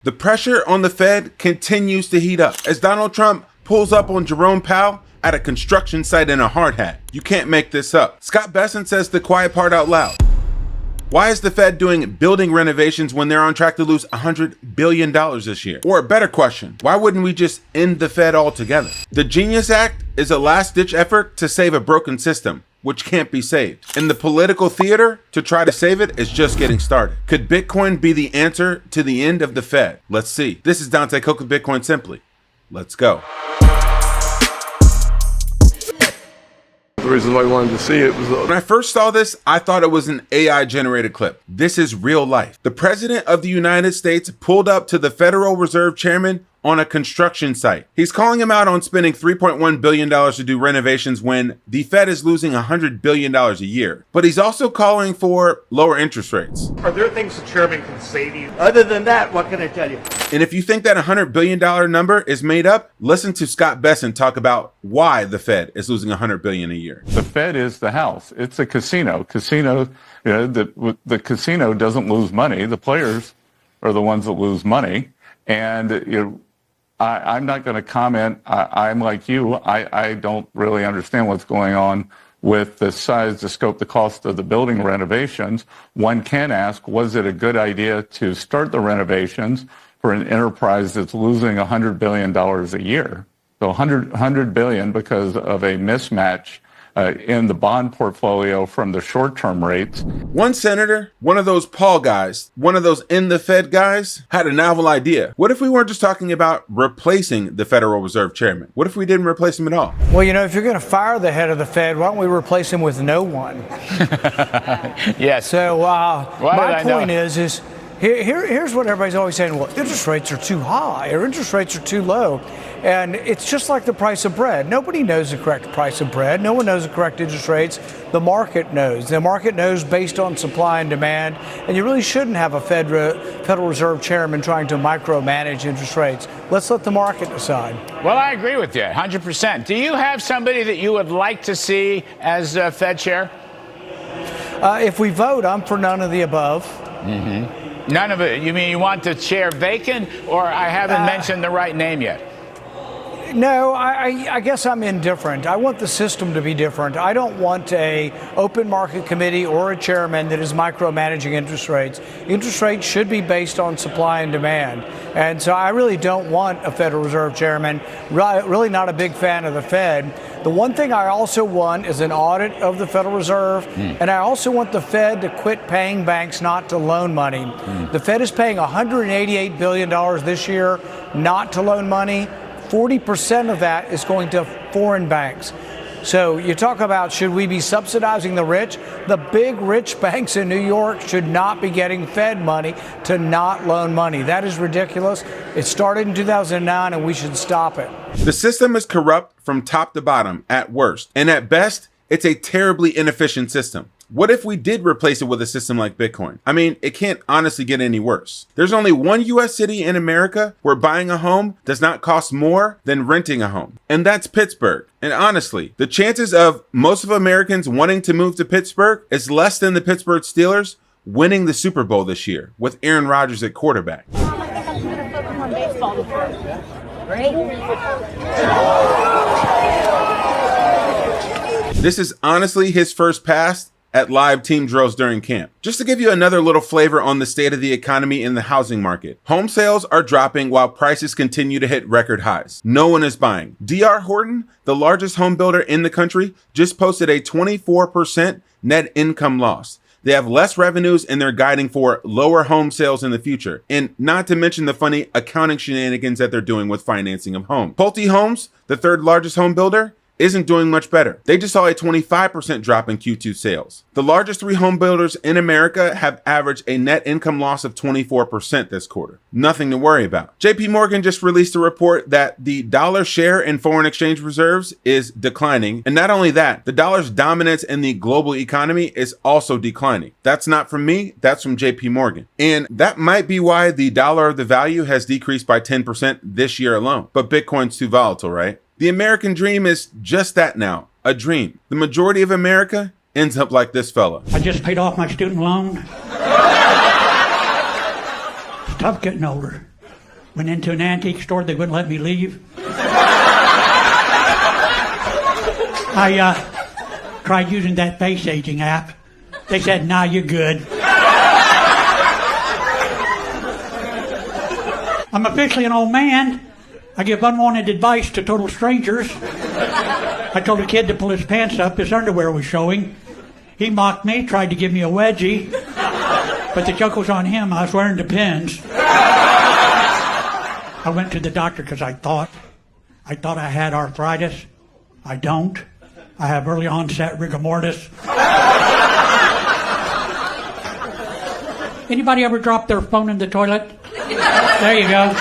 The pressure on the Fed continues to heat up as Donald Trump pulls up on Jerome Powell at a construction site in a hard hat. You can't make this up. Scott Bessent says the quiet part out loud. Why is the Fed doing building renovations when they're on track to lose $100 billion this year? Or a better question, why wouldn't we just end the Fed altogether? The Genius Act is a last-ditch effort to save a broken system, which can't be saved. And the political theater to try to save it is just getting started. Could Bitcoin be the answer to the end of the Fed? Let's see. This is Dante Cook with Bitcoin Simply. Let's go. The reason why I wanted to see it was when I first saw this, I thought it was an AI generated clip. This is real life. The President of the United States pulled up to the Federal Reserve Chairman on a construction site. He's calling him out on spending $3.1 billion to do renovations when the Fed is losing $100 billion a year. But he's also calling for lower interest rates. Are there things the chairman can say to you? Other than that, what can I tell you? And if you think that $100 billion number is made up, listen to Scott Bessent talk about why the Fed is losing $100 billion a year. The Fed is the house. It's a casino. The casino doesn't lose money. The players are the ones that lose money. And I'm not going to comment. I'm like you. I don't really understand what's going on with the size, the scope, the cost of the building renovations. One can ask, was it a good idea to start the renovations for an enterprise that's losing $100 billion a year? So $100 billion because of a mismatch in the bond portfolio from the short-term rates. One senator, one of those Paul guys, one of those in the Fed guys, had a novel idea. What if we weren't just talking about replacing the Federal Reserve Chairman? What if we didn't replace him at all? Well, if you're going to fire the head of the Fed, why don't we replace him with no one? Yes. So my point is here's what everybody's always saying. Well, interest rates are too high or interest rates are too low. And it's just like the price of bread. Nobody knows the correct price of bread. No one knows the correct interest rates. The market knows. The market knows based on supply and demand. And you really shouldn't have a Federal Reserve Chairman trying to micromanage interest rates. Let's let the market decide. Well, I agree with you 100%. Do you have somebody that you would like to see as Fed chair? If we vote, I'm for none of the above. Mm-hmm. None of it. You mean you want the chair vacant, or I haven't mentioned the right name yet? No, I guess I'm indifferent. I want the system to be different. I don't want a open market committee or a chairman that is micromanaging interest rates. Interest rates should be based on supply and demand. And so I really don't want a Federal Reserve Chairman, really not a big fan of the Fed. The one thing I also want is an audit of the Federal Reserve, and I also want the Fed to quit paying banks not to loan money. The Fed is paying $188 billion this year not to loan money. 40% of that is going to foreign banks. So you talk about, should we be subsidizing the rich? The big rich banks in New York should not be getting Fed money to not loan money. That is ridiculous. It started in 2009 and we should stop it. The system is corrupt from top to bottom at worst. And at best, it's a terribly inefficient system. What if we did replace it with a system like Bitcoin? I mean, it can't honestly get any worse. There's only one US city in America where buying a home does not cost more than renting a home, and that's Pittsburgh. And honestly, the chances of most of Americans wanting to move to Pittsburgh is less than the Pittsburgh Steelers winning the Super Bowl this year with Aaron Rodgers at quarterback. This is honestly his first pass at live team drills during camp. Just to give you another little flavor on the state of the economy in the housing market. Home sales are dropping while prices continue to hit record highs. No one is buying. D.R. Horton, the largest home builder in the country, just posted a 24% net income loss. They have less revenues and they're guiding for lower home sales in the future. And not to mention the funny accounting shenanigans that they're doing with financing of homes. Pulte Homes, the third largest home builder, isn't doing much better. They just saw a 25% drop in Q2 sales. The largest three home builders in America have averaged a net income loss of 24% this quarter. Nothing to worry about. JP Morgan just released a report that the dollar share in foreign exchange reserves is declining. And not only that, the dollar's dominance in the global economy is also declining. That's not from me, that's from JP Morgan. And that might be why the dollar of the value has decreased by 10% this year alone. But Bitcoin's too volatile, right? The American dream is just that now, a dream. The majority of America ends up like this fella. I just paid off my student loan. Tough getting older. Went into an antique store, they wouldn't let me leave. I tried using that face aging app. They said, nah, you're good. I'm officially an old man. I give unwanted advice to total strangers. I told a kid to pull his pants up, his underwear was showing. He mocked me, tried to give me a wedgie, but the joke was on him, I was wearing Depends. I went to the doctor because I thought I had arthritis. I don't. I have early onset rigor mortis. Anybody ever drop their phone in the toilet? There you go.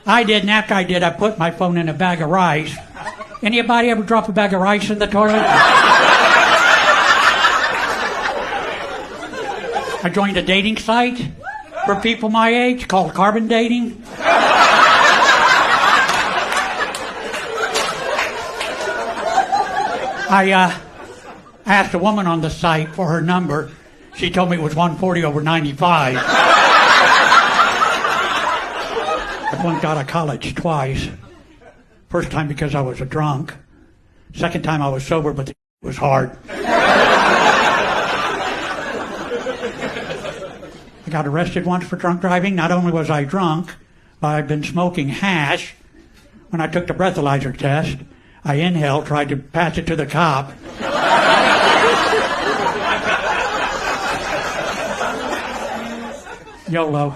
I did, and after I did, I put my phone in a bag of rice. Anybody ever drop a bag of rice in the toilet? I joined a dating site for people my age called Carbon Dating. I asked a woman on the site for her number. She told me it was 140/95. I flunked out of college twice. First time because I was a drunk. Second time I was sober, but it was hard. I got arrested once for drunk driving. Not only was I drunk, but I'd been smoking hash. When I took the breathalyzer test, I inhaled, tried to pass it to the cop. YOLO.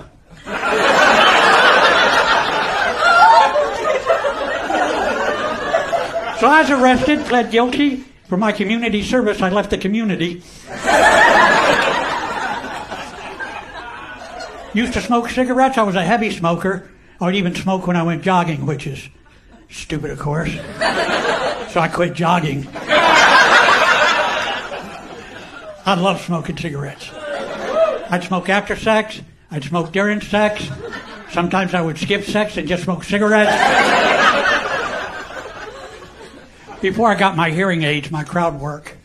So I was arrested, pled guilty. For my community service, I left the community. Used to smoke cigarettes. I was a heavy smoker. I would even smoke when I went jogging, which is stupid, of course. So I quit jogging. I love smoking cigarettes. I'd smoke after sex. I'd smoke during sex. Sometimes I would skip sex and just smoke cigarettes. Before I got my hearing aids, my crowd work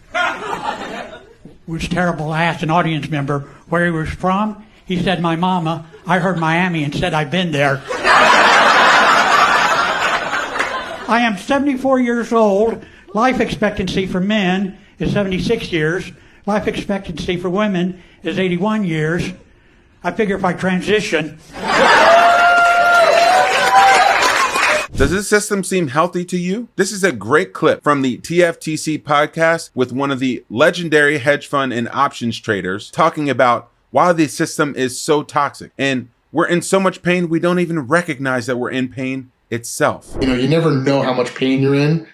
was terrible. I asked an audience member where he was from. He said, my mama. I heard Miami and said, I've been there. I am 74 years old. Life expectancy for men is 76 years. Life expectancy for women is 81 years. I figure if I transition... Does this system seem healthy to you? This is a great clip from the TFTC podcast with one of the legendary hedge fund and options traders talking about why the system is so toxic. And we're in so much pain, we don't even recognize that we're in pain itself. You know, you never know how much pain you're in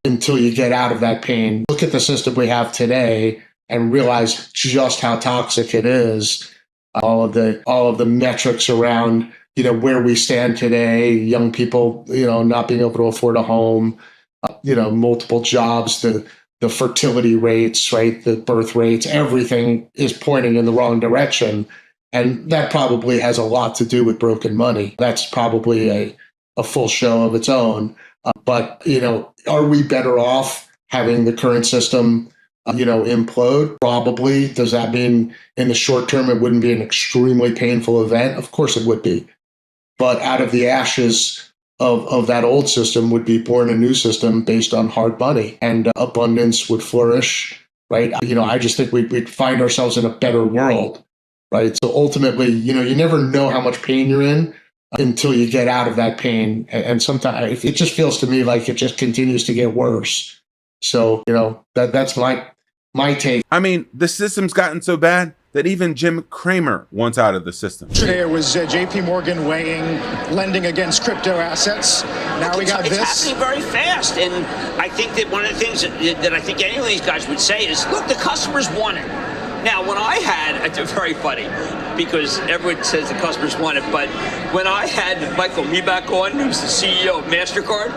until you get out of that pain. Look at the system we have today and realize just how toxic it is. All of the metrics around, you know, where we stand today, young people, you know, not being able to afford a home, you know, multiple jobs, the fertility rates, right, the birth rates, everything is pointing in the wrong direction. And that probably has a lot to do with broken money. That's probably a full show of its own. But, you know, are we better off having the current system, you know, implode? Probably. Does that mean in the short term it wouldn't be an extremely painful event? Of course it would be. But out of the ashes of that old system would be born a new system based on hard money, and abundance would flourish, right? You know, I just think we'd find ourselves in a better world, right? So ultimately, you know, you never know how much pain you're in until you get out of that pain. And sometimes it just feels to me like it just continues to get worse. So, you know, that's my take. I mean, the system's gotten so bad that even Jim Cramer wants out of the system. Today it was J.P. Morgan weighing lending against crypto assets. Now we got this. It's happening very fast, and I think that one of the things that I think any of these guys would say is, look, the customers want it. Now, when I had, it's very funny, because everyone says the customers want it, but when I had Michael Miebach on, who's the CEO of MasterCard,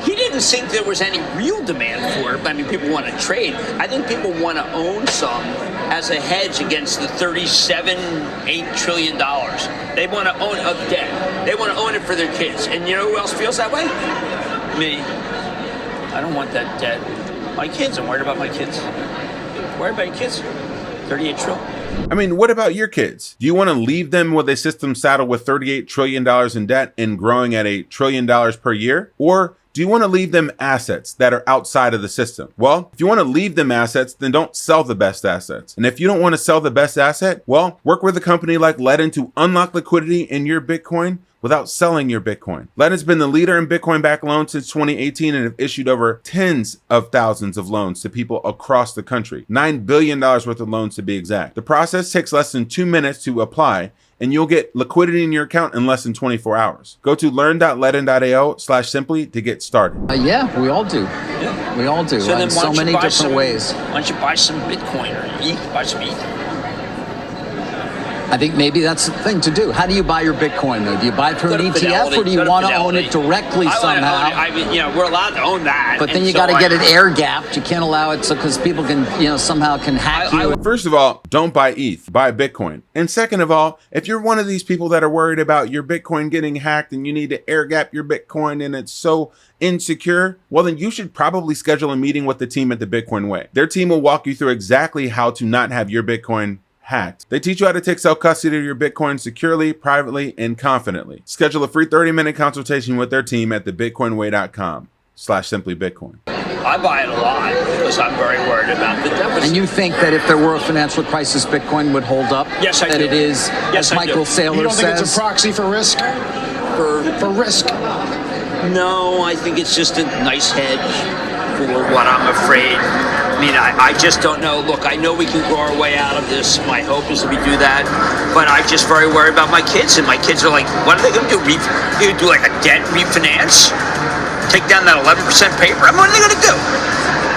he didn't think there was any real demand for it. I mean, people want to trade. I think people want to own some as a hedge against the $8 trillion. They want to own of debt. They want to own it for their kids. And you know who else feels that way? Me. I don't want that debt. My kids. I'm worried about my kids. Worried about your kids? 38 trillion. I mean, what about your kids? Do you want to leave them with a system saddled with $38 trillion in debt and growing at $1 trillion per year? Or do you want to leave them assets that are outside of the system? Well, if you want to leave them assets, then don't sell the best assets. And if you don't want to sell the best asset, well, work with a company like Ledn to unlock liquidity in your Bitcoin without selling your Bitcoin. Ledn has been the leader in Bitcoin-backed loans since 2018 and have issued over tens of thousands of loans to people across the country. $9 billion worth of loans to be exact. The process takes less than 2 minutes to apply, and you'll get liquidity in your account in less than 24 hours. Go to learn.ledn.io/simply to get started. Yeah, we all do. Yeah. We all do. So, in so many different ways. Why don't you buy some Bitcoin or ETH? Buy some ETH. I think maybe that's the thing to do. How do you buy your Bitcoin, though? Do you buy it through an ETF, or do you want to own it directly somehow? I mean, we're allowed to own that. But then you got to get it air gapped. You can't allow it because people can, somehow can hack you. First of all, don't buy ETH, buy Bitcoin. And second of all, if you're one of these people that are worried about your Bitcoin getting hacked and you need to air gap your Bitcoin and it's so insecure, well, then you should probably schedule a meeting with the team at the Bitcoin Way. Their team will walk you through exactly how to not have your Bitcoin hacked. They teach you how to take self-custody of your Bitcoin securely, privately, and confidently. Schedule a free 30-minute consultation with their team at thebitcoinway.com/simplybitcoin. I buy it a lot because I'm very worried about the deficit. And you think that if there were a financial crisis, Bitcoin would hold up? Yes, I do. That it is, yes, as Michael Saylor says? You don't think it's a proxy for risk? For risk? No, I think it's just a nice hedge for what I'm afraid. I mean, I just don't know. Look, I know we can grow our way out of this. My hope is that we do that. But I'm just very worried about my kids. And my kids are like, what are they going to do? They're going to do like a debt refinance? Take down that 11% paper? I mean, what are they going to do?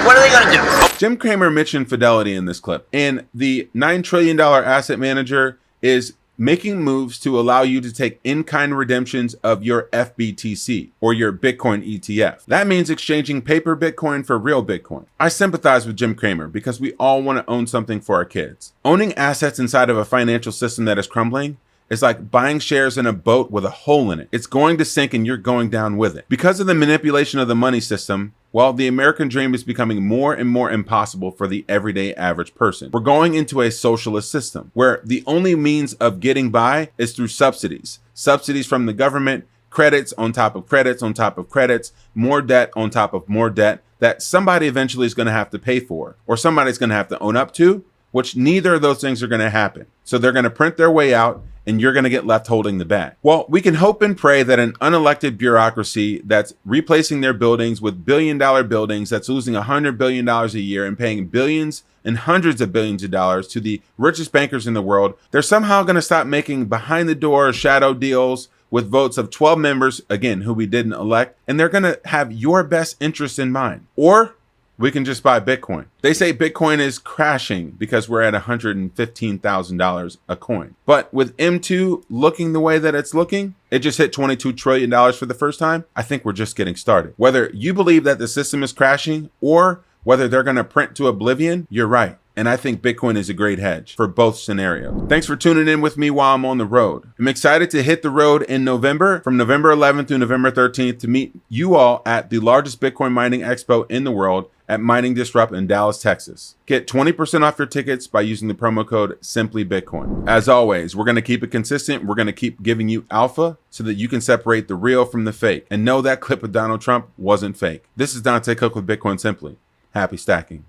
What are they going to do? Jim Cramer mentioned Fidelity in this clip. And the $9 trillion asset manager is making moves to allow you to take in-kind redemptions of your FBTC or your Bitcoin ETF. That means exchanging paper Bitcoin for real Bitcoin. I sympathize with Jim Cramer because we all want to own something for our kids. Owning assets inside of a financial system that is crumbling is like buying shares in a boat with a hole in it. It's going to sink and you're going down with it. Because of the manipulation of the money system, well, the American dream is becoming more and more impossible for the everyday average person. We're going into a socialist system where the only means of getting by is through subsidies. Subsidies from the government, credits on top of credits on top of credits, more debt on top of more debt that somebody eventually is going to have to pay for, or somebody's going to have to own up to, which neither of those things are going to happen. So they're going to print their way out and you're going to get left holding the bag. Well, we can hope and pray that an unelected bureaucracy that's replacing their buildings with billion-dollar buildings, that's losing $100 billion a year and paying billions and hundreds of billions of dollars to the richest bankers in the world, they're somehow going to stop making behind-the-door shadow deals with votes of 12 members, again, who we didn't elect, and they're going to have your best interests in mind. Or we can just buy Bitcoin. They say Bitcoin is crashing because we're at $115,000 a coin. But with M2 looking the way that it's looking, it just hit $22 trillion for the first time. I think we're just getting started. Whether you believe that the system is crashing or whether they're going to print to oblivion, you're right. And I think Bitcoin is a great hedge for both scenarios. Thanks for tuning in with me while I'm on the road. I'm excited to hit the road in November, from November 11th through November 13th, to meet you all at the largest Bitcoin mining expo in the world at Mining Disrupt in Dallas, Texas. Get 20% off your tickets by using the promo code SimplyBitcoin. As always, we're going to keep it consistent. We're going to keep giving you alpha so that you can separate the real from the fake. And know that clip with Donald Trump wasn't fake. This is Dante Cook with Bitcoin Simply. Happy stacking.